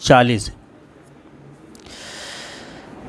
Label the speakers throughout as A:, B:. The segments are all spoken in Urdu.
A: 40।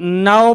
A: 9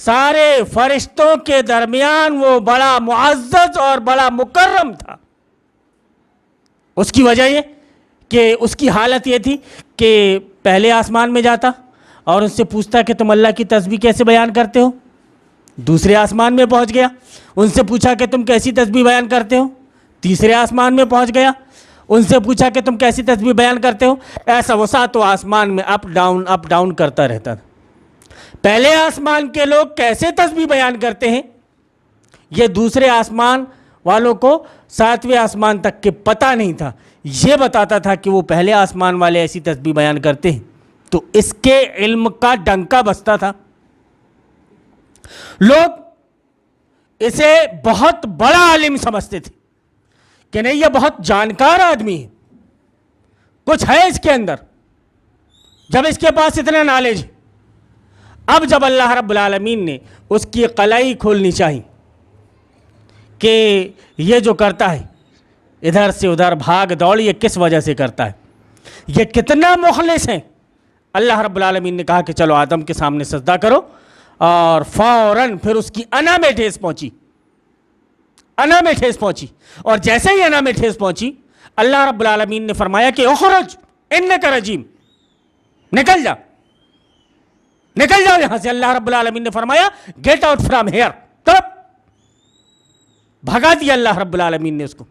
A: سارے فرشتوں کے درمیان وہ بڑا معزز اور بڑا مکرم تھا. اس کی وجہ یہ کہ اس کی حالت یہ تھی کہ پہلے آسمان میں جاتا اور ان سے پوچھتا کہ تم اللہ کی تسبیح کیسے بیان کرتے ہو. دوسرے آسمان میں پہنچ گیا, ان سے پوچھا کہ تم کیسی تسبیح بیان کرتے ہو. تیسرے آسمان میں پہنچ گیا, ان سے پوچھا کہ تم کیسی تسبیح بیان کرتے ہو. ایسا وہ ساتوں آسمان میں اپ ڈاؤن کرتا رہتا تھا. پہلے آسمان کے لوگ کیسے تسبیح بیان کرتے ہیں یہ دوسرے آسمان والوں کو 7ویں آسمان تک کے پتہ نہیں تھا. یہ بتاتا تھا کہ وہ پہلے آسمان والے ایسی تسبیح بیان کرتے ہیں. تو اس کے علم کا ڈنکا بجتا تھا. لوگ اسے بہت بڑا عالم سمجھتے تھے کہ نہیں یہ بہت جانکار آدمی ہے, کچھ ہے اس کے اندر. جب اس کے پاس اتنا نالج ہے, اب جب اللہ رب العالمین نے اس کی قلائی کھولنی چاہی کہ یہ جو کرتا ہے ادھر سے ادھر بھاگ دوڑ یہ کس وجہ سے کرتا ہے, یہ کتنا مخلص ہے, اللہ رب العالمین نے کہا کہ چلو آدم کے سامنے سجدہ کرو. اور فوراً پھر اس کی انا میں ٹھیس پہنچی. اور جیسے ہی انا میں ٹھیس پہنچی اللہ رب العالمین نے فرمایا کہ اخرج انک رجیم, نکل جاؤ یہاں سے. اللہ رب العالمین نے فرمایا گیٹ آؤٹ فرام ہیئر, تب بھگا دیا اللہ رب العالمین نے اس کو.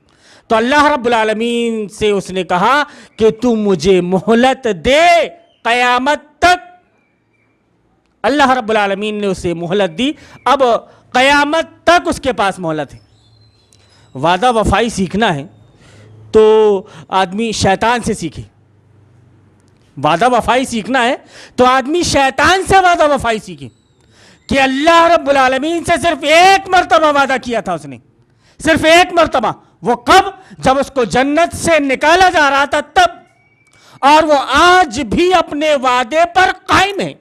A: تو اللہ رب العالمین سے اس نے کہا کہ تو مجھے مہلت دے قیامت تک. اللہ رب العالمین نے اسے مہلت دی. اب قیامت تک اس کے پاس مہلت ہے. وعدہ وفائی سیکھنا ہے تو آدمی شیطان سے سیکھے. وعدہ وفائی سیکھنا ہے تو آدمی شیطان سے وعدہ وفائی سیکھے کہ اللہ رب العالمین سے صرف ایک مرتبہ وعدہ کیا تھا اس نے, صرف ایک مرتبہ. وہ کب؟ جب اس کو جنت سے نکالا جا رہا تھا تب. اور وہ آج بھی اپنے وعدے پر قائم ہے,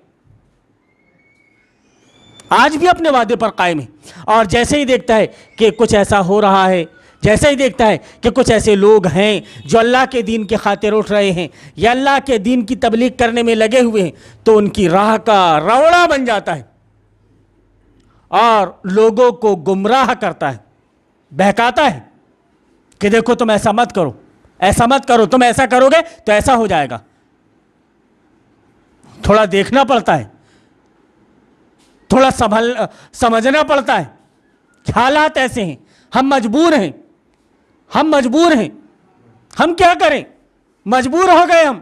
A: آج بھی اپنے وعدے پر قائم ہے. اور جیسے ہی دیکھتا ہے کہ کچھ ایسا ہو رہا ہے, جیسے ہی دیکھتا ہے کہ کچھ ایسے لوگ ہیں جو اللہ کے دین کے خاطر اٹھ رہے ہیں یا اللہ کے دین کی تبلیغ کرنے میں لگے ہوئے ہیں, تو ان کی راہ کا روڑا بن جاتا ہے اور لوگوں کو گمراہ کرتا ہے, بہکاتا ہے کہ دیکھو تم ایسا مت کرو, ایسا مت کرو, تم ایسا کرو گے تو ایسا ہو جائے گا. تھوڑا دیکھنا پڑتا ہے, تھوڑا سمجھنا پڑتا ہے. حالات ایسے ہیں, ہم مجبور ہیں. ہم کیا کریں, مجبور ہو گئے. ہم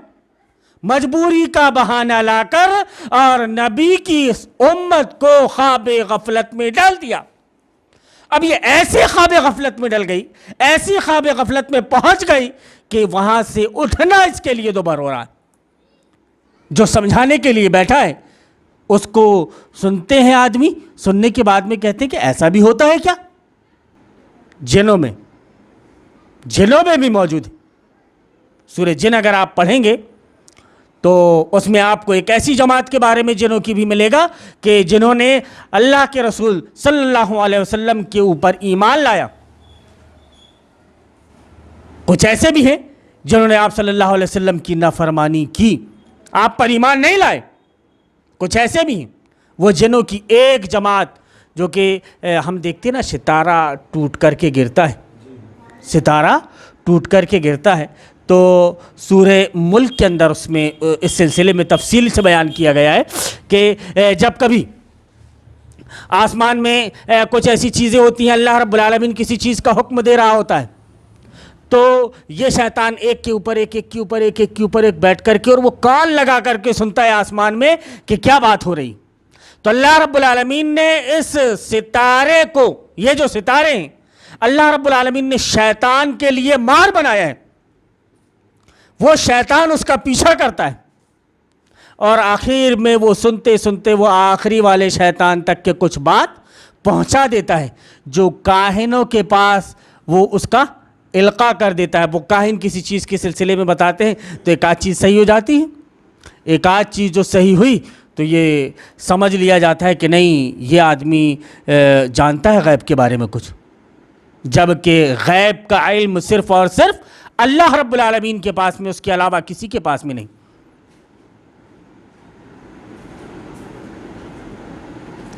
A: مجبوری کا بہانہ لا کر اور نبی کی اس امت کو خواب غفلت میں ڈال دیا. اب یہ ایسے خواب غفلت میں ڈل گئی, ایسی خواب غفلت میں پہنچ گئی کہ وہاں سے اٹھنا اس کے لیے دوبارہ ہو رہا ہے. جو سمجھانے کے لیے بیٹھا ہے اس کو سنتے ہیں آدمی, سننے کے بعد میں کہتے ہیں کہ ایسا بھی ہوتا ہے کیا. جنوں میں بھی موجود ہے. سورہ جن اگر آپ پڑھیں گے تو اس میں آپ کو ایک ایسی جماعت کے بارے میں جنوں کی بھی ملے گا کہ جنہوں نے اللہ کے رسول صلی اللہ علیہ وسلم کے اوپر ایمان لایا. کچھ ایسے بھی ہیں جنہوں نے آپ صلی اللہ علیہ وسلم کی نافرمانی کی, آپ پر ایمان نہیں لائے. کچھ ایسے بھی ہیں وہ جنوں کی ایک جماعت جو کہ ہم دیکھتے ہیں نا ستارہ ٹوٹ کر کے گرتا ہے, ستارہ ٹوٹ کر کے گرتا ہے. تو سورہ ملک کے اندر اس میں اس سلسلے میں تفصیل سے بیان کیا گیا ہے کہ جب کبھی آسمان میں کچھ ایسی چیزیں ہوتی ہیں, اللہ رب العالمین کسی چیز کا حکم دے رہا ہوتا ہے, تو یہ شیطان ایک کے اوپر ایک بیٹھ کر کے اور وہ کان لگا کر کے سنتا ہے آسمان میں کہ کیا بات ہو رہی. تو اللہ رب العالمین نے اس ستارے کو, یہ جو ستارے ہیں اللہ رب العالمین نے شیطان کے لیے مار بنایا ہے. وہ شیطان اس کا پیچھا کرتا ہے اور آخر میں وہ سنتے سنتے وہ آخری والے شیطان تک کے کچھ بات پہنچا دیتا ہے جو کاہنوں کے پاس وہ اس کا القاء کر دیتا ہے. وہ کاہن کسی چیز کے سلسلے میں بتاتے ہیں تو ایک آدھ چیز صحیح ہو جاتی ہے, ایک آدھ چیز جو صحیح ہوئی تو یہ سمجھ لیا جاتا ہے کہ نہیں یہ آدمی جانتا ہے غیب کے بارے میں کچھ, جبکہ غیب کا علم صرف اور صرف اللہ رب العالمین کے پاس میں, اس کے علاوہ کسی کے پاس میں نہیں.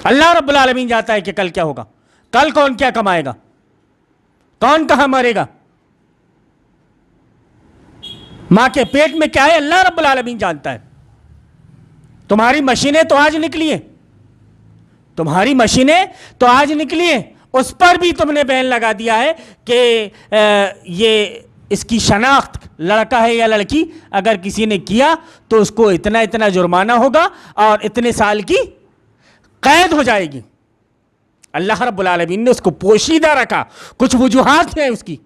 A: اللہ رب العالمین جانتا ہے کہ کل کیا ہوگا, کل کون کیا کمائے گا, کون کہاں مرے گا, ماں کے پیٹ میں کیا ہے اللہ رب العالمین جانتا ہے. تمہاری مشینیں تو آج نکلی ہیں, تمہاری مشینیں تو آج نکلی ہیں, اس پر بھی تم نے بین لگا دیا ہے کہ یہ اس کی شناخت لڑکا ہے یا لڑکی, اگر کسی نے کیا تو اس کو اتنا اتنا جرمانہ ہوگا اور اتنے سال کی قید ہو جائے گی. اللہ رب العالمین نے اس کو پوشیدہ رکھا, کچھ وجوہات ہیں اس کی,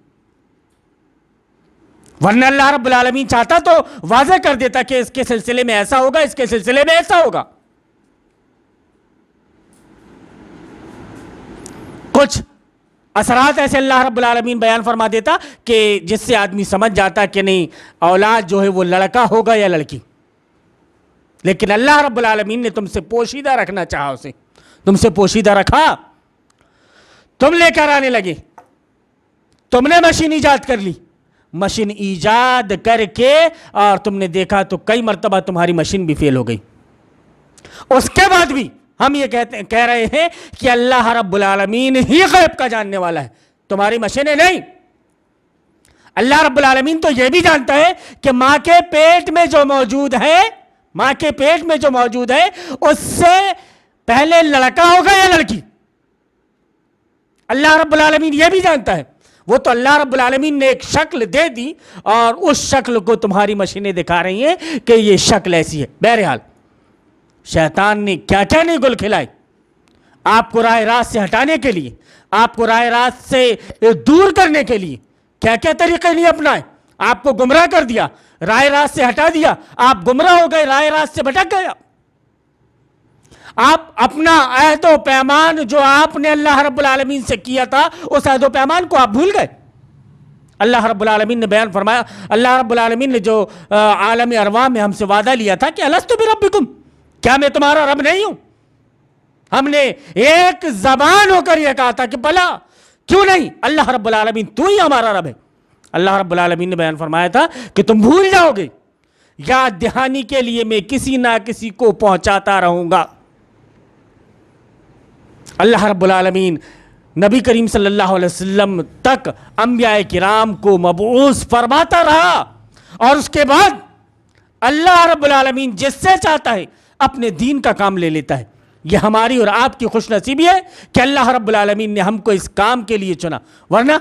A: ورنہ اللہ رب العالمین چاہتا تو واضح کر دیتا کہ اس کے سلسلے میں ایسا ہوگا, اس کے سلسلے میں ایسا ہوگا. کچھ اثرات ایسے اللہ رب العالمین بیان فرما دیتا کہ جس سے آدمی سمجھ جاتا کہ نہیں اولاد جو ہے وہ لڑکا ہوگا یا لڑکی, لیکن اللہ رب العالمین نے تم سے پوشیدہ رکھنا چاہا, اسے تم سے پوشیدہ رکھا, تم لے کر آنے لگے, تم نے مشین ایجاد کر لی, مشین ایجاد کر کے اور تم نے دیکھا تو کئی مرتبہ تمہاری مشین بھی فیل ہو گئی. اس کے بعد بھی ہم یہ کہہ رہے ہیں کہ اللہ رب العالمین ہی غیب کا جاننے والا ہے, تمہاری مشینیں نہیں. اللہ رب العالمین تو یہ بھی جانتا ہے کہ ماں کے پیٹ میں جو موجود ہے, ماں کے پیٹ میں جو موجود ہے اس سے پہلے لڑکا ہوگا یا لڑکی, اللہ رب العالمین یہ بھی جانتا ہے. وہ تو اللہ رب العالمین نے ایک شکل دے دی اور اس شکل کو تمہاری مشینیں دکھا رہی ہیں کہ یہ شکل ایسی ہے. بہرحال شیطان نے کیا کیا نہیں گل کھلائے آپ کو راہ راست سے ہٹانے کے لیے, آپ کو راہ راست سے دور کرنے کے لیے, کیا کیا طریقے نہیں اپنائے, آپ کو گمراہ کر دیا, راہ راست سے ہٹا دیا, آپ گمراہ ہو گئے, راہ راست سے بھٹک گئے. آپ اپنا عہد و پیمان جو آپ نے اللہ رب العالمین سے کیا تھا, اس عہد و پیمان کو آپ بھول گئے. اللہ رب العالمین نے بیان فرمایا, اللہ رب العالمین نے جو عالم ارواح میں ہم سے وعدہ لیا تھا کہ الستو بربکم, کیا میں تمہارا رب نہیں ہوں. ہم نے ایک زبان ہو کر یہ کہا تھا کہ بھلا کیوں نہیں, اللہ رب العالمین تو ہی ہمارا رب ہے. اللہ رب العالمین نے بیان فرمایا تھا کہ تم بھول جاؤ گے, یاد دہانی کے لیے میں کسی نہ کسی کو پہنچاتا رہوں گا. اللہ رب العالمین نبی کریم صلی اللہ علیہ وسلم تک انبیاء کرام کو مبعوث فرماتا رہا, اور اس کے بعد اللہ رب العالمین جس سے چاہتا ہے اپنے دین کا کام لے لیتا ہے. یہ ہماری اور آپ کی خوش نصیبی ہے کہ اللہ رب العالمین نے ہم کو اس کام کے لیے چنا, ورنہ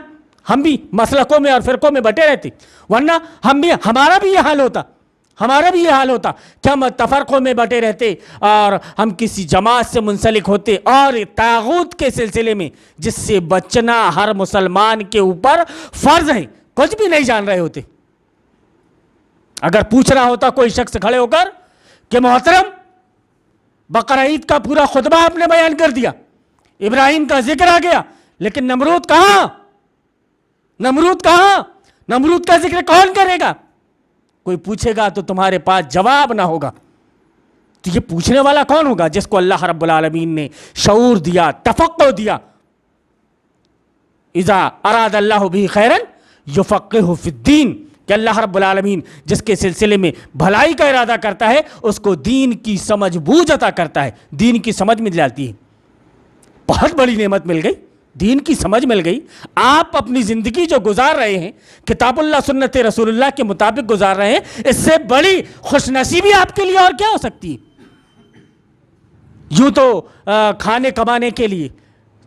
A: ہم بھی مسلکوں میں اور فرقوں میں بٹے رہتے, ورنہ ہمارا بھی یہ حال ہوتا, ہمارا بھی یہ حال ہوتا کہ ہم تفرقوں میں بٹے رہتے اور ہم کسی جماعت سے منسلک ہوتے, اور طاغوت کے سلسلے میں جس سے بچنا ہر مسلمان کے اوپر فرض ہے, کچھ بھی نہیں جان رہے ہوتے. اگر پوچھنا ہوتا کوئی شخص کھڑے ہو کر کہ محترم بقرہ عید کا پورا خطبہ آپ نے بیان کر دیا, ابراہیم کا ذکر آ گیا, لیکن نمرود کہاں, نمرود کہاں, نمرود کا ذکر کون کرے گا. کوئی پوچھے گا تو تمہارے پاس جواب نہ ہوگا. تو یہ پوچھنے والا کون ہوگا جس کو اللہ رب العالمین نے شعور دیا, تفقہ دیا. اذا اراد اللہ بھی خیرن یفقہہ فی الدین, کہ اللہ رب العالمین جس کے سلسلے میں بھلائی کا ارادہ کرتا ہے اس کو دین کی سمجھ بوجھ عطا کرتا ہے, دین کی سمجھ مل جاتی ہے. بہت بڑی نعمت مل گئی, دین کی سمجھ مل گئی. آپ اپنی زندگی جو گزار رہے ہیں کتاب اللہ سنت رسول اللہ کے مطابق گزار رہے ہیں, اس سے بڑی خوش نصیبی آپ کے لیے اور کیا ہو سکتی ہے. یوں تو کھانے کمانے کے لیے,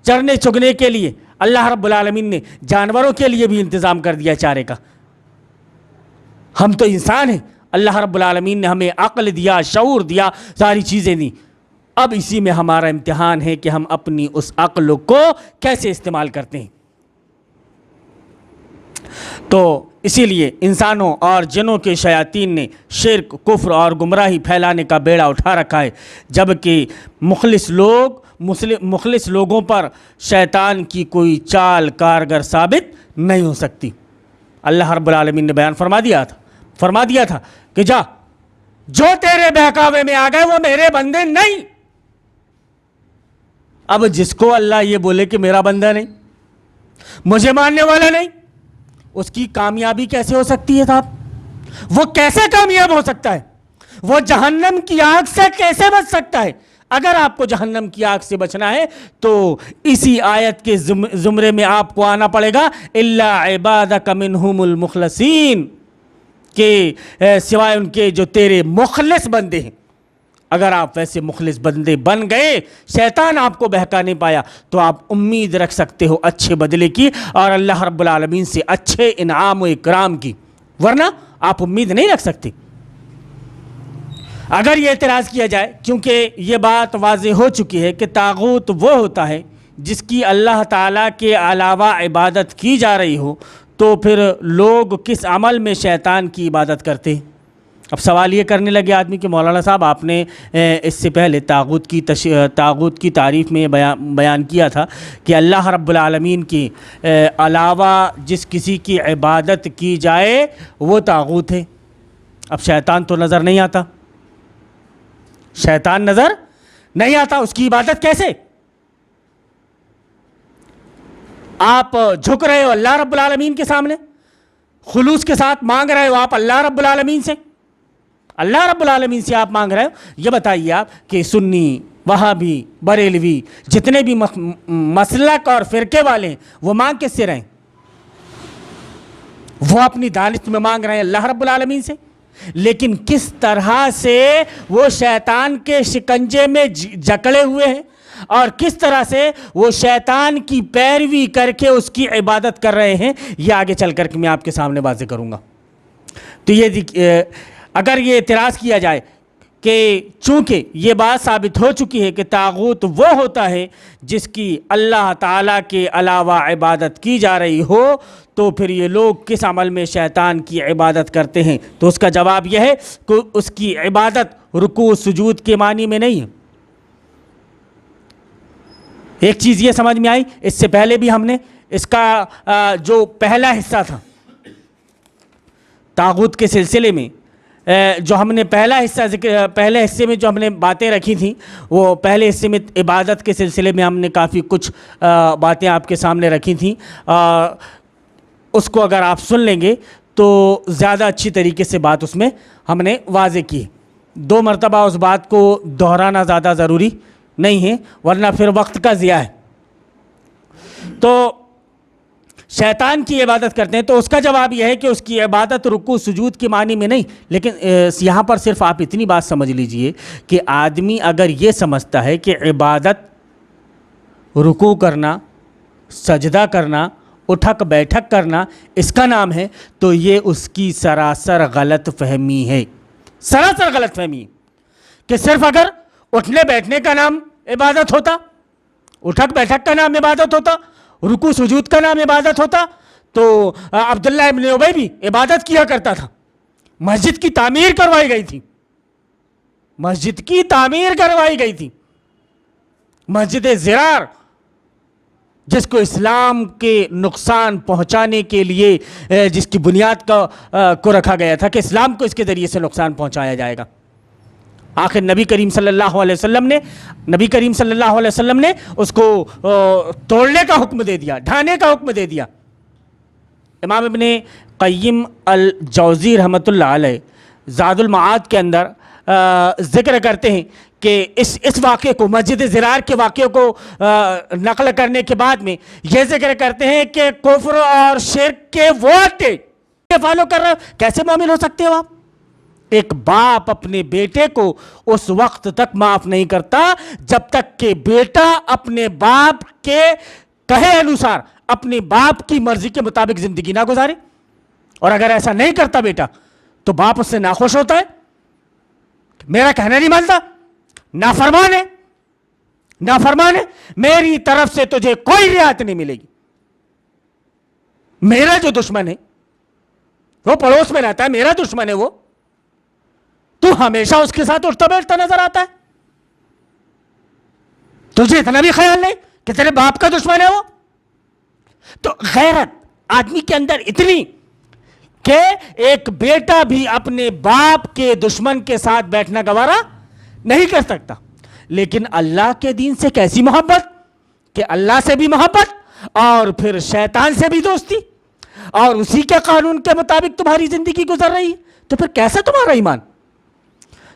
A: چرنے چگنے کے لیے اللہ رب العالمین نے جانوروں کے لیے بھی انتظام کر دیا چارے کا. ہم تو انسان ہیں, اللہ رب العالمین نے ہمیں عقل دیا, شعور دیا, ساری چیزیں دی. اب اسی میں ہمارا امتحان ہے کہ ہم اپنی اس عقل کو کیسے استعمال کرتے ہیں. تو اسی لیے انسانوں اور جنوں کے شیاطین نے شرک, کفر اور گمراہی پھیلانے کا بیڑا اٹھا رکھا ہے, جبکہ مخلص لوگوں پر شیطان کی کوئی چال کارگر ثابت نہیں ہو سکتی. اللہ رب العالمین نے بیان فرما دیا تھا کہ جا, جو تیرے بہکاوے میں آ گئے وہ میرے بندے نہیں. اب جس کو اللہ یہ بولے کہ میرا بندہ نہیں, مجھے ماننے والا نہیں, اس کی کامیابی کیسے ہو سکتی ہے صاحب؟ وہ کیسے کامیاب ہو سکتا ہے؟ وہ جہنم کی آگ سے کیسے بچ سکتا ہے اگر آپ کو جہنم کی آگ سے بچنا ہے تو اسی آیت کے زمرے میں آپ کو آنا پڑے گا، الا عبادک منہم المخلصین، کہ سوائے ان کے جو تیرے مخلص بندے ہیں۔ اگر آپ ویسے مخلص بندے بن گئے، شیطان آپ کو بہکا نہیں پایا، تو آپ امید رکھ سکتے ہو اچھے بدلے کی اور اللہ رب العالمین سے اچھے انعام و اکرام کی، ورنہ آپ امید نہیں رکھ سکتے۔ اگر یہ اعتراض کیا جائے، کیونکہ یہ بات واضح ہو چکی ہے کہ طاغوت وہ ہوتا ہے جس کی اللہ تعالیٰ کے علاوہ عبادت کی جا رہی ہو، تو پھر لوگ کس عمل میں شیطان کی عبادت کرتے ہیں؟ اب سوال یہ کرنے لگے آدمی کہ مولانا صاحب آپ نے اس سے پہلے طاغوت کی تعریف میں بیان کیا تھا کہ اللہ رب العالمین کے علاوہ جس کسی کی عبادت کی جائے وہ طاغوت ہے۔ اب شیطان تو نظر نہیں آتا، شیطان نظر نہیں آتا، اس کی عبادت کیسے؟ آپ جھک رہے ہو اللہ رب العالمین کے سامنے، خلوص کے ساتھ مانگ رہے ہو آپ اللہ رب العالمین سے، اللہ رب العالمین سے آپ مانگ رہے ہو۔ یہ بتائیے آپ کہ سنی، وہابی، بریلوی، جتنے بھی مسلک اور فرقے والے ہیں، وہ مانگ کس سے رہے ہیں؟ وہ اپنی دانش میں مانگ رہے ہیں اللہ رب العالمین سے، لیکن کس طرح سے وہ شیطان کے شکنجے میں جکڑے ہوئے ہیں اور کس طرح سے وہ شیطان کی پیروی کر کے اس کی عبادت کر رہے ہیں، یہ آگے چل کر کے میں آپ کے سامنے واضح کروں گا۔ تو یہ اگر یہ اعتراض کیا جائے کہ چونکہ یہ بات ثابت ہو چکی ہے کہ طاغوت وہ ہوتا ہے جس کی اللہ تعالیٰ کے علاوہ عبادت کی جا رہی ہو، تو پھر یہ لوگ کس عمل میں شیطان کی عبادت کرتے ہیں؟ تو اس کا جواب یہ ہے کہ اس کی عبادت رکوع سجود کے معنی میں نہیں ہے۔ ایک چیز یہ سمجھ میں آئی، اس سے پہلے بھی ہم نے اس کا جو پہلا حصہ تھا طاغوت کے سلسلے میں، جو ہم نے پہلے حصے میں جو ہم نے باتیں رکھی تھیں، وہ پہلے حصے میں عبادت کے سلسلے میں ہم نے کافی کچھ باتیں آپ کے سامنے رکھی تھیں، اس کو اگر آپ سن لیں گے تو زیادہ اچھی طریقے سے بات اس میں ہم نے واضح کی۔ 2 مرتبہ اس بات کو دہرانا زیادہ ضروری نہیں ہے، ورنہ پھر وقت کا ضیاع ہے۔ تو شیطان کی عبادت کرتے ہیں، تو اس کا جواب یہ ہے کہ اس کی عبادت رکوع سجود کے معنی میں نہیں، لیکن یہاں پر صرف آپ اتنی بات سمجھ لیجئے کہ آدمی اگر یہ سمجھتا ہے کہ عبادت رکوع کرنا، سجدہ کرنا، اٹھک بیٹھک کرنا اس کا نام ہے، تو یہ اس کی سراسر غلط فہمی ہے، سراسر غلط فہمی ہے کہ صرف اگر اٹھنے بیٹھنے کا نام عبادت ہوتا، اٹھک بیٹھک کا نام عبادت ہوتا، رکوع سجود کا نام عبادت ہوتا، تو عبداللہ ابن ابی بھی عبادت کیا کرتا تھا۔ مسجد کی تعمیر کروائی گئی تھی، مسجد کی تعمیر کروائی گئی تھی، مسجد زرار، جس کو اسلام کے نقصان پہنچانے کے لیے جس کی بنیاد کو رکھا گیا تھا کہ اسلام کو اس کے ذریعے سے نقصان پہنچایا جائے گا۔ آخر نبی کریم صلی اللہ علیہ وسلم نے اس کو توڑنے کا حکم دے دیا، ڈھانے کا حکم دے دیا۔ امام ابن قیم الجوزی رحمۃ اللہ علیہ زاد المعاد کے اندر ذکر کرتے ہیں کہ اس واقعے کو، مسجد زرار کے واقعے کو نقل کرنے کے بعد میں یہ ذکر کرتے ہیں کہ کفر اور شرک کے وہ عقیدے فالو کر رہے ہو، کیسے مومن ہو سکتے ہو آپ؟ ایک باپ اپنے بیٹے کو اس وقت تک معاف نہیں کرتا جب تک کہ بیٹا اپنے باپ کے کہے انوسار، اپنے باپ کی مرضی کے مطابق زندگی نہ گزارے، اور اگر ایسا نہیں کرتا بیٹا تو باپ اس سے ناخوش ہوتا ہے، میرا کہنا نہیں مانتا، نافرمان ہے، نافرمان ہے، میری طرف سے تجھے کوئی رعایت نہیں ملے گی۔ میرا جو دشمن ہے وہ پڑوس میں رہتا ہے، میرا دشمن ہے وہ، تو ہمیشہ اس کے ساتھ اٹھتا بیٹھتا نظر آتا ہے، تجھے اتنا بھی خیال نہیں کہ تیرے باپ کا دشمن ہے وہ؟ تو غیرت آدمی کے اندر اتنی کہ ایک بیٹا بھی اپنے باپ کے دشمن کے ساتھ بیٹھنا گوارا نہیں کر سکتا، لیکن اللہ کے دین سے کیسی محبت کہ اللہ سے بھی محبت اور پھر شیطان سے بھی دوستی، اور اسی کے قانون کے مطابق تمہاری زندگی گزر رہی ہے، تو پھر کیسا تمہارا ایمان؟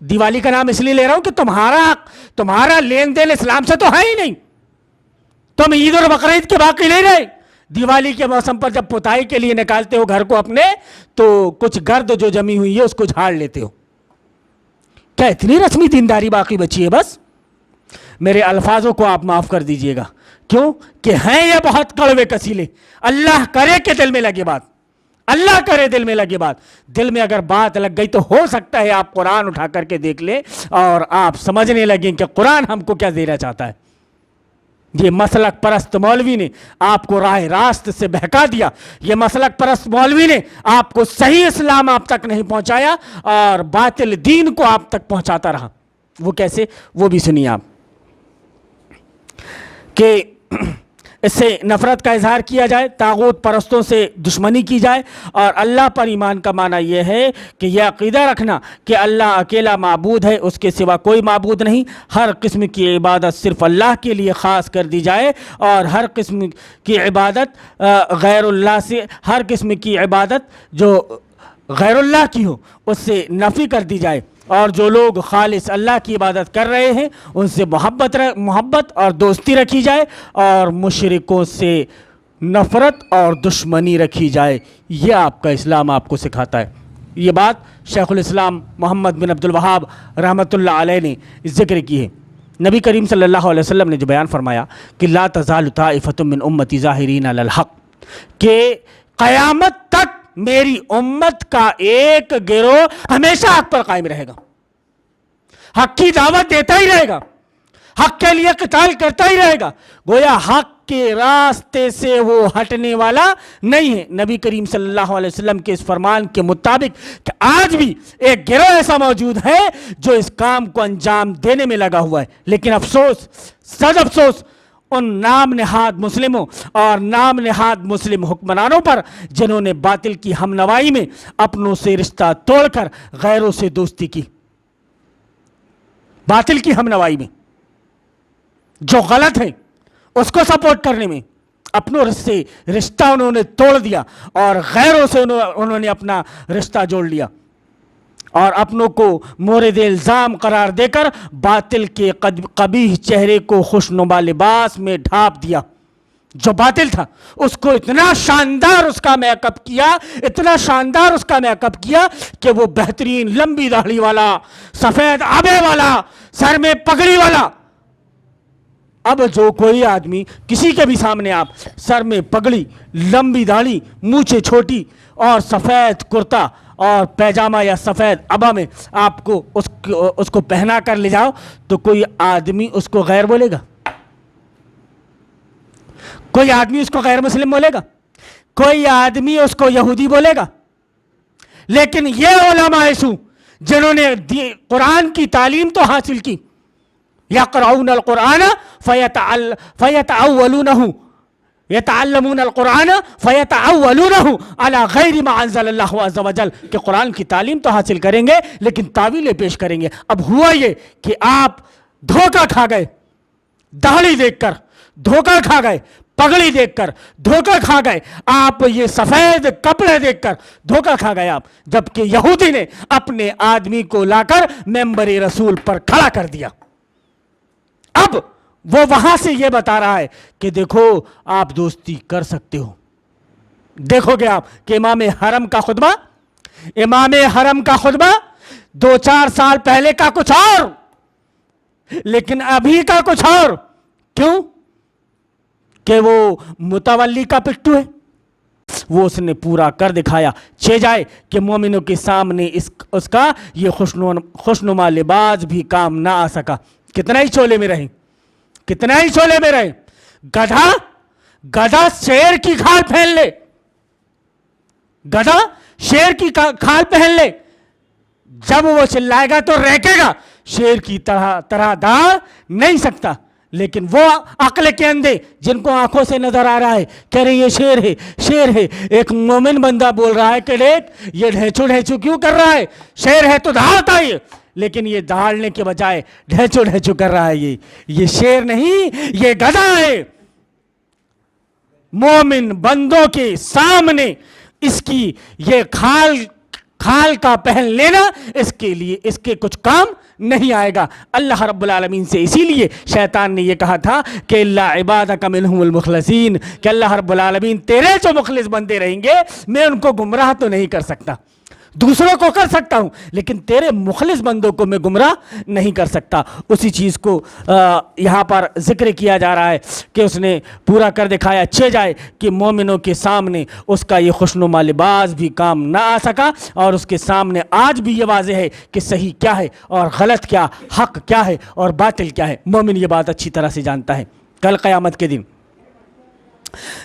A: دیوالی کا نام اس لیے لے رہا ہوں کہ تمہارا لین دین اسلام سے تو ہے ہی نہیں. تم عید اور بقرعید کے باقی نہیں رہے. دیوالی کے موسم پر جب پتائی کے لیے نکالتے ہو گھر کو اپنے, تو کچھ گرد جو جمی ہوئی ہے اس کو جھاڑ لیتے ہو. کیا اتنی رسمی دینداری باقی بچی ہے؟ بس میرے الفاظوں کو آپ معاف کر دیجئے گا, کیوں کہ ہیں یہ بہت کڑوے کسیلے. اللہ کرے کہ دل میں لگے بات, اللہ کرے دل میں لگے بات. دل میں اگر بات لگ گئی تو ہو سکتا ہے آپ قرآن اٹھا کر کے دیکھ لیں اور آپ سمجھنے لگیں کہ قرآن ہم کو کیا دینا چاہتا ہے. یہ مسلک پرست مولوی نے آپ کو راہ راست سے بہکا دیا. یہ مسلک پرست مولوی نے آپ کو صحیح اسلام آپ تک نہیں پہنچایا اور باطل دین کو آپ تک پہنچاتا رہا. وہ کیسے؟ وہ بھی سنیے آپ. کہ اس سے نفرت کا اظہار کیا جائے, طاغوت پرستوں سے دشمنی کی جائے, اور اللہ پر ایمان کا معنی یہ ہے کہ یہ عقیدہ رکھنا کہ اللہ اکیلا معبود ہے, اس کے سوا کوئی معبود نہیں. ہر قسم کی عبادت صرف اللہ کے لیے خاص کر دی جائے, اور ہر قسم کی عبادت غیر اللہ سے, ہر قسم کی عبادت جو غیر اللہ کی ہو اس سے نفی کر دی جائے, اور جو لوگ خالص اللہ کی عبادت کر رہے ہیں ان سے محبت اور دوستی رکھی جائے, اور مشرکوں سے نفرت اور دشمنی رکھی جائے. یہ آپ کا اسلام آپ کو سکھاتا ہے. یہ بات شیخ الاسلام محمد بن عبد الوہاب رحمۃ اللہ علیہ نے ذکر کی ہے. نبی کریم صلی اللہ علیہ وسلم نے جو بیان فرمایا کہ لا تزال طائفۃ من امتی ظاہرین علی الحق, کہ قیامت تک میری امت کا ایک گروہ ہمیشہ حق پر قائم رہے گا, حق کی دعوت دیتا ہی رہے گا, حق کے لیے قتال کرتا ہی رہے گا. گویا حق کے راستے سے وہ ہٹنے والا نہیں ہے. نبی کریم صلی اللہ علیہ وسلم کے اس فرمان کے مطابق کہ آج بھی ایک گروہ ایسا موجود ہے جو اس کام کو انجام دینے میں لگا ہوا ہے. لیکن افسوس, صد افسوس ان نام نہاد مسلموں اور نام نہاد مسلم حکمرانوں پر جنہوں نے باطل کی ہمنوائی میں اپنوں سے رشتہ توڑ کر غیروں سے دوستی کی. باطل کی ہمنوائی میں جو غلط ہے اس کو سپورٹ کرنے میں اپنوں سے رشتہ انہوں نے توڑ دیا, اور غیروں سے انہوں نے اپنا رشتہ جوڑ لیا, اور اپنوں کو مورد الزام قرار دے کر باطل کے قبیح چہرے کو خوشنما لباس میں ڈھانپ دیا. جو باطل تھا اس کو اتنا شاندار اس کا میک اپ کیا, اتنا شاندار اس کا میک اپ کیا کہ وہ بہترین لمبی داڑھی والا, سفید آبے والا, سر میں پگڑی والا. اب جو کوئی آدمی کسی کے بھی سامنے آپ سر میں پگڑی, لمبی داڑھی, مونچھیں چھوٹی اور سفید کرتا اور پیجامہ یا سفید ابا میں آپ کو اس کو پہنا کر لے جاؤ تو کوئی آدمی اس کو غیر بولے گا؟ کوئی آدمی اس کو غیر مسلم بولے گا؟ کوئی آدمی اس کو یہودی بولے گا؟ لیکن یہ علماء سو جنہوں نے قرآن کی تعلیم تو حاصل کی, یقرؤون القرآن فیتعولونہ, یتعلمون القرآن فیتعولونہ علی غیر ما انزل اللہ عز وجل, کہ قرآن کی تعلیم تو حاصل کریں گے لیکن تعویلیں پیش کریں گے. اب ہوا یہ کہ آپ دھوکہ کھا گئے, داڑھی دیکھ کر دھوکہ کھا گئے, پگڑی دیکھ کر دھوکہ کھا گئے, آپ یہ سفید کپڑے دیکھ کر دھوکہ کھا گئے آپ, جبکہ یہودی نے اپنے آدمی کو لا کر ممبر رسول پر کھڑا کر دیا. اب وہ وہاں سے یہ بتا رہا ہے کہ دیکھو آپ دوستی کر سکتے ہو. دیکھو گے آپ کہ امام حرم کا خطبہ 2-4 سال پہلے کا کچھ اور, لیکن ابھی کا کچھ اور. کیوں؟ کہ وہ متولی کا پٹھو ہے, وہ اس نے پورا کر دکھایا. چھ جائے کہ مومنوں کے سامنے اس کا یہ خوشنما لباس بھی کام نہ آ سکا. کتنا ہی چولے میں رہیں, کتنا ہی چولے میں رہیں. گدھا شیر کی کھال پہن لے, گدھا شیر کی کھال پہن لے, جب وہ چلائے گا تو ریکے گا, شیر کی طرح داڑ نہیں سکتا. لیکن وہ عقل کے اندھے جن کو آنکھوں سے نظر آ رہا ہے کہہ رہے یہ شیر ہے, شیر ہے. ایک مومن بندہ بول رہا ہے کہ دیکھ یہ ڈھیچو کیوں کر رہا ہے, شیر ہے تو دھاڑتا ہے, لیکن یہ دھاڑنے کے بجائے ڈھیچو کر رہا ہے. یہ شیر نہیں, یہ گدھا ہے. مومن بندوں کے سامنے اس کی یہ کھال کھال کا پہن لینا اس کے لیے اس کے کچھ کام نہیں آئے گا۔ اللہ رب العالمین سے اسی لیے شیطان نے یہ کہا تھا کہ اللہ عبادک منہم المخلصین، کہ اللہ رب العالمین تیرے جو مخلص بندے رہیں گے میں ان کو گمراہ تو نہیں کر سکتا، دوسروں کو کر سکتا ہوں لیکن تیرے مخلص بندوں کو میں گمراہ نہیں کر سکتا۔ اسی چیز کو یہاں پر ذکر کیا جا رہا ہے کہ اس نے پورا کر دکھایا، اچھے جائے کہ مومنوں کے سامنے اس کا یہ خوشنما لباس بھی کام نہ آ سکا، اور اس کے سامنے آج بھی یہ واضح ہے کہ صحیح کیا ہے اور غلط کیا، حق کیا ہے اور باطل کیا ہے۔ مومن یہ بات اچھی طرح سے جانتا ہے۔ کل قیامت کے دن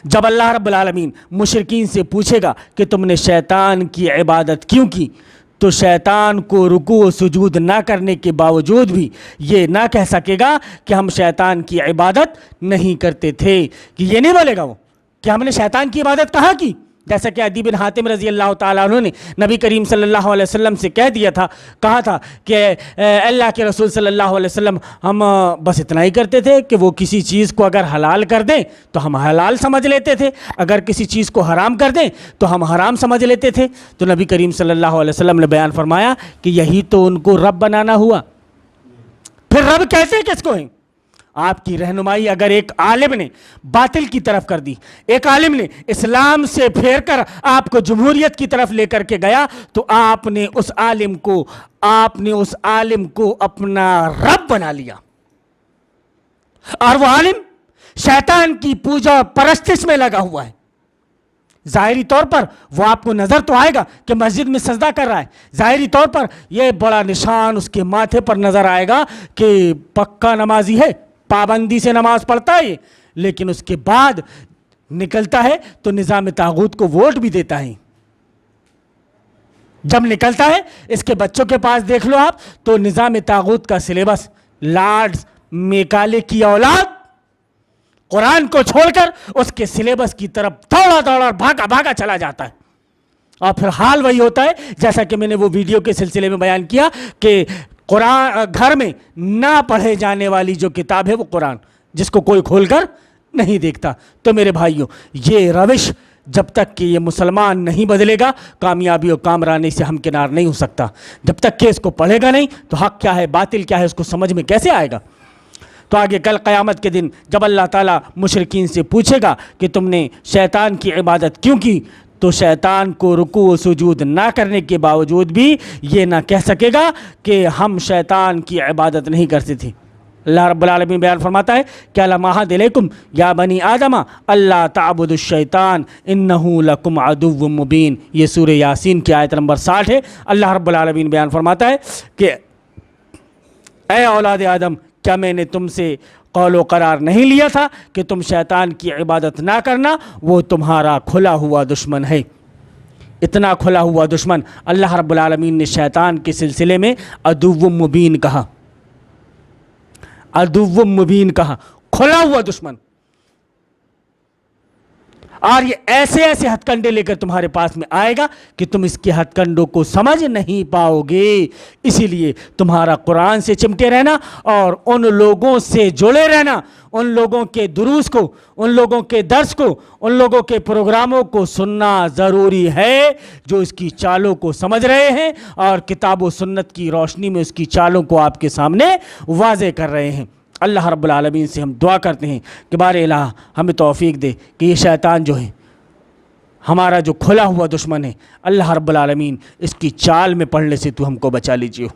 A: جب اللہ رب العالمین مشرکین سے پوچھے گا کہ تم نے شیطان کی عبادت کیوں کی، تو شیطان کو رکوع و سجود نہ کرنے کے باوجود بھی یہ نہ کہہ سکے گا کہ ہم شیطان کی عبادت نہیں کرتے تھے، کہ یہ نہیں بولے گا وہ کہ ہم نے شیطان کی عبادت کہاں کی، جیسا کہ عدی بن حاتم رضی اللہ تعالیٰ عنہ نے نبی کریم صلی اللہ علیہ وسلم سے کہا تھا کہ اللہ کے رسول صلی اللہ علیہ وسلم ہم بس اتنا ہی کرتے تھے کہ وہ کسی چیز کو اگر حلال کر دیں تو ہم حلال سمجھ لیتے تھے، اگر کسی چیز کو حرام کر دیں تو ہم حرام سمجھ لیتے تھے۔ تو نبی کریم صلی اللہ علیہ وسلم نے بیان فرمایا کہ یہی تو ان کو رب بنانا ہوا۔ پھر رب کہتے کس کو ہیں؟ آپ کی رہنمائی اگر ایک عالم نے باطل کی طرف کر دی، ایک عالم نے اسلام سے پھیر کر آپ کو جمہوریت کی طرف لے کر کے گیا، تو آپ نے اس عالم کو اپنا رب بنا لیا، اور وہ عالم شیطان کی پوجا اور پرستش میں لگا ہوا ہے۔ ظاہری طور پر وہ آپ کو نظر تو آئے گا کہ مسجد میں سجدہ کر رہا ہے، ظاہری طور پر یہ بڑا نشان اس کے ماتھے پر نظر آئے گا کہ پکا نمازی ہے، پابندی سے نماز پڑھتا ہے، لیکن اس کے بعد نکلتا ہے تو نظام طاغوت کو ووٹ بھی دیتا ہے۔ جب نکلتا ہے اس کے بچوں کے پاس دیکھ لو آپ تو نظام طاغوت کا سلیبس، لارڈز میکالے کی اولاد قرآن کو چھوڑ کر اس کے سلیبس کی طرف دوڑا بھاگا چلا جاتا ہے، اور پھر حال وہی ہوتا ہے جیسا کہ میں نے وہ ویڈیو کے سلسلے میں بیان کیا کہ قرآن گھر میں نہ پڑھے جانے والی جو کتاب ہے وہ قرآن، جس کو کوئی کھول کر نہیں دیکھتا۔ تو میرے بھائیوں، یہ روش جب تک کہ یہ مسلمان نہیں بدلے گا کامیابی اور کامرانی سے ہمکنار نہیں ہو سکتا۔ جب تک کہ اس کو پڑھے گا نہیں تو حق کیا ہے باطل کیا ہے اس کو سمجھ میں کیسے آئے گا؟ تو آگے کل قیامت کے دن جب اللہ تعالیٰ مشرکین سے پوچھے گا کہ تم نے شیطان کی عبادت کیوں کی، تو شیطان کو رکوع و سجود نہ کرنے کے باوجود بھی یہ نہ کہہ سکے گا کہ ہم شیطان کی عبادت نہیں کرتے تھے۔ اللہ رب العالمین بیان فرماتا ہے کہ الم اعہد الیکم یا بنی آدم اللہ تعبدوا الشیطان انہ لکم عدو مبین، یہ سورہ یاسین کی آیت نمبر 60 ہے۔ اللہ رب العالمین بیان فرماتا ہے کہ اے اولاد آدم، کیا میں نے تم سے قول و قرار نہیں لیا تھا کہ تم شیطان کی عبادت نہ کرنا، وہ تمہارا کھلا ہوا دشمن ہے۔ اتنا کھلا ہوا دشمن اللہ رب العالمین نے شیطان کے سلسلے میں عدو مبین کہا، عدو مبین کہا، کھلا ہوا دشمن، اور یہ ایسے ایسے ہتھ کنڈے لے کر تمہارے پاس میں آئے گا کہ تم اس کے ہتھ کنڈوں کو سمجھ نہیں پاؤ گے۔ اسی لیے تمہارا قرآن سے چمٹے رہنا اور ان لوگوں سے جڑے رہنا، ان لوگوں کے دروس کو، ان لوگوں کے درس کو، ان لوگوں کے پروگراموں کو سننا ضروری ہے جو اس کی چالوں کو سمجھ رہے ہیں اور کتاب و سنت کی روشنی میں اس کی چالوں کو آپ کے سامنے واضح کر رہے ہیں۔ اللہ رب العالمین سے ہم دعا کرتے ہیں کہ بار الہ ہمیں توفیق دے کہ یہ شیطان جو ہے ہمارا جو کھلا ہوا دشمن ہے، اللہ رب العالمین اس کی چال میں پڑنے سے تو ہم کو بچا لیجیے۔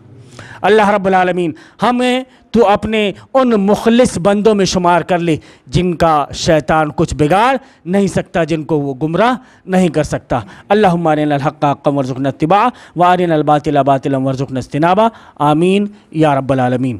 A: اللہ رب العالمین ہمیں تو اپنے ان مخلص بندوں میں شمار کر لے جن کا شیطان کچھ بگاڑ نہیں سکتا، جن کو وہ گمراہ نہیں کر سکتا۔ اللہم ارنا الحق حقا وارزقنا اتباعہ وارنا الباطل باطلا وارزقنا اجتنابہ، آمین یا رب العالمین۔